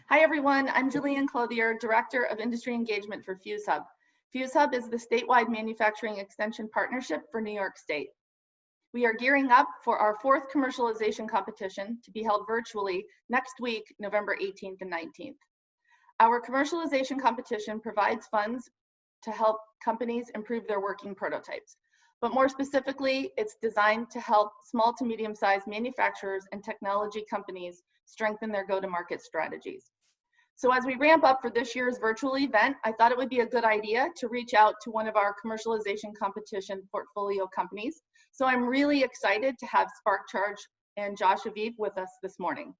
Hi everyone, I'm Julianne Clouthier, Director of Industry Engagement for FuzeHub. FuzeHub is the statewide manufacturing extension partnership for New York State. We are gearing up for our 4th commercialization competition to be held virtually next week, November 18th and 19th. Our commercialization competition provides funds to help companies improve their working prototypes. But more specifically, it's designed to help small to medium-sized manufacturers and technology companies strengthen their go-to-market strategies. So as we ramp up for this year's virtual event, I thought it would be a good idea to reach out to one of our commercialization competition portfolio companies. So I'm really excited to have SparkCharge and Joshua Aviv with us this morning.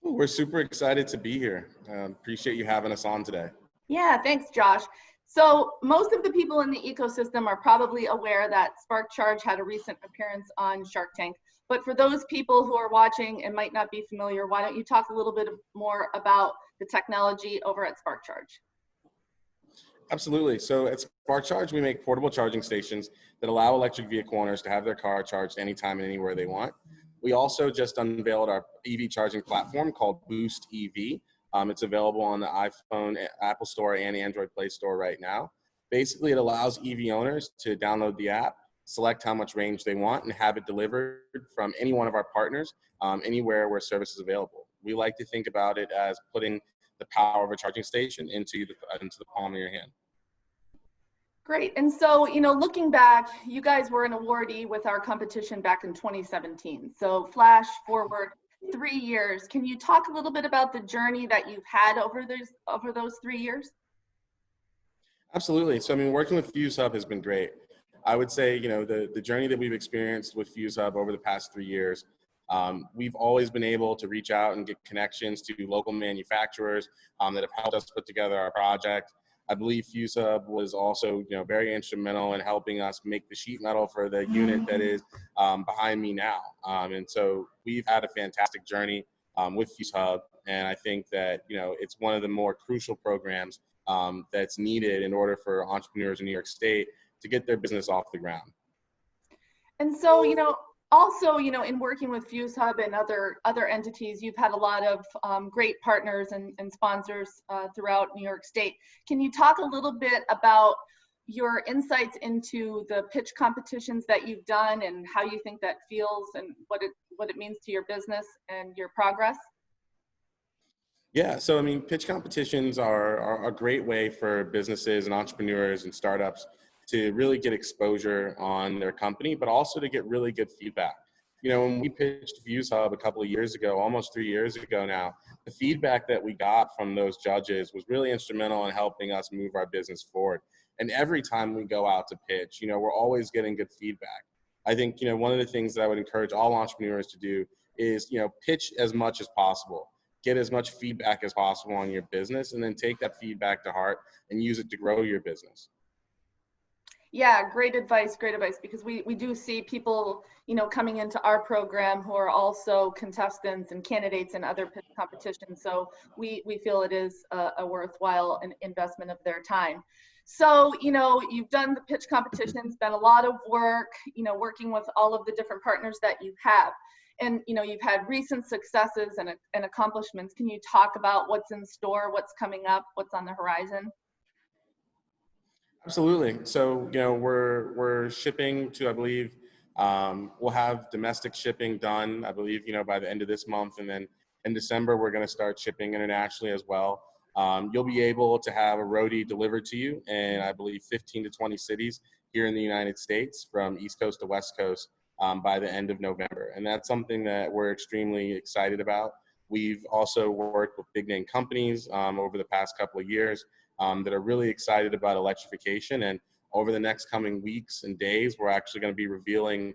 We're super excited to be here. Appreciate you having us on today. Yeah, thanks, Josh. So most of the people in the ecosystem are probably aware that SparkCharge had a recent appearance on Shark Tank. But for those people who are watching and might not be familiar, why don't you talk a little bit more about the technology over at SparkCharge? Absolutely. So at SparkCharge, we make portable charging stations that allow electric vehicle owners to have their car charged anytime and anywhere they want. We also just unveiled our EV charging platform called Boost EV. It's available on the iPhone, Apple Store, and Android Play Store right now. Basically, it allows EV owners to download the app, select how much range they want, and have it delivered from any one of our partners, anywhere where service is available. We like to think about it as putting the power of a charging station into the palm of your hand. Great. And so, looking back, you guys were an awardee with our competition back in 2017. So flash forward 3 years. Can you talk a little bit about the journey that you've had over those 3 years? Absolutely. So, working with FuzeHub has been great. I would say, the journey that we've experienced with FuzeHub over the past 3 years, we've always been able to reach out and get connections to local manufacturers that have helped us put together our project. I believe FuzeHub was also, very instrumental in helping us make the sheet metal for the unit that is behind me now. And so we've had a fantastic journey with FuzeHub, and I think that, it's one of the more crucial programs that's needed in order for entrepreneurs in New York State to get their business off the ground. And so, also, in working with FuzeHub and other entities, you've had a lot of great partners and sponsors throughout New York State. Can you talk a little bit about your insights into the pitch competitions that you've done and how you think that feels and what it means to your business and your progress? Yeah, so pitch competitions are a great way for businesses and entrepreneurs and startups to really get exposure on their company, but also to get really good feedback. When we pitched FuzeHub a couple of years ago, almost 3 years ago now, the feedback that we got from those judges was really instrumental in helping us move our business forward. And every time we go out to pitch, we're always getting good feedback. I think, one of the things that I would encourage all entrepreneurs to do is, pitch as much as possible. Get as much feedback as possible on your business, and then take that feedback to heart and use it to grow your business. Yeah, great advice, because we do see people, coming into our program who are also contestants and candidates in other pitch competitions. So we feel it is a worthwhile investment of their time. So, you've done the pitch competitions, been a lot of work, working with all of the different partners that you have. And, you've had recent successes and accomplishments. Can you talk about what's in store, what's coming up, what's on the horizon? Absolutely. So, we're shipping to, I believe, we'll have domestic shipping done, I believe, by the end of this month. And then in December, we're going to start shipping internationally as well. You'll be able to have a roadie delivered to you in, I believe, 15 to 20 cities here in the United States from East Coast to West Coast by the end of November. And that's something that we're extremely excited about. We've also worked with big name companies over the past couple of years that are really excited about electrification. And over the next coming weeks and days, we're actually going to be revealing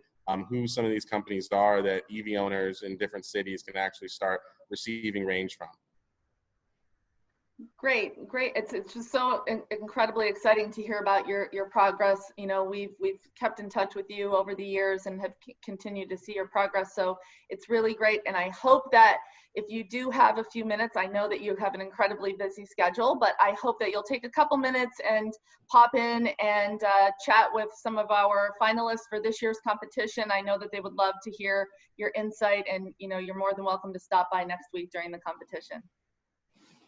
who some of these companies are that EV owners in different cities can actually start receiving range from. Great, great. It's just so incredibly exciting to hear about your progress. You know, we've kept in touch with you over the years and have continued to see your progress. So it's really great. And I hope that if you do have a few minutes, I know that you have an incredibly busy schedule, but I hope that you'll take a couple minutes and pop in and chat with some of our finalists for this year's competition. I know that they would love to hear your insight, and you know, you're more than welcome to stop by next week during the competition.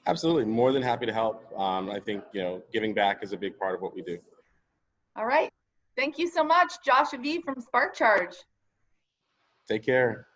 Absolutely. More than happy to help. I think, giving back is a big part of what we do. All right. Thank you so much, Joshua Aviv from SparkCharge. Take care.